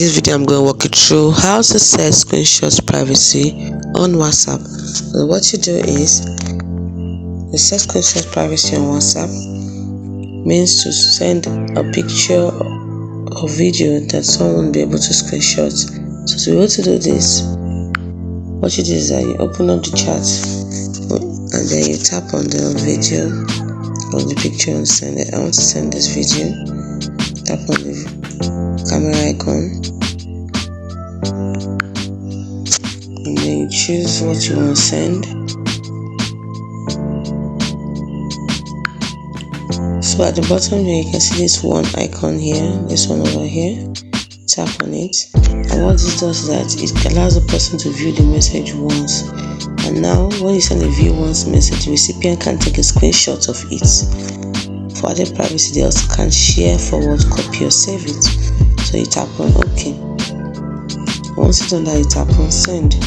This video I'm going to walk you through how to set screenshots privacy on WhatsApp. So what you do is the set screenshot privacy on WhatsApp means to send a picture or video that someone won't be able to screenshot. So to be able to do this, what you do is that you open up the chat and then you tap on the video or the picture and send it. I want to send this video. Tap on the camera icon and then you choose what you want to send. So at the bottom here you can see this one icon here, this one over here. Tap on it, and what this does is that it allows the person to view the message once. And now when you send a view once message, the recipient can take a screenshot of it. For added privacy, they also can share, forward, copy or save it. So you tap on OK. Once it's done that, you tap on send.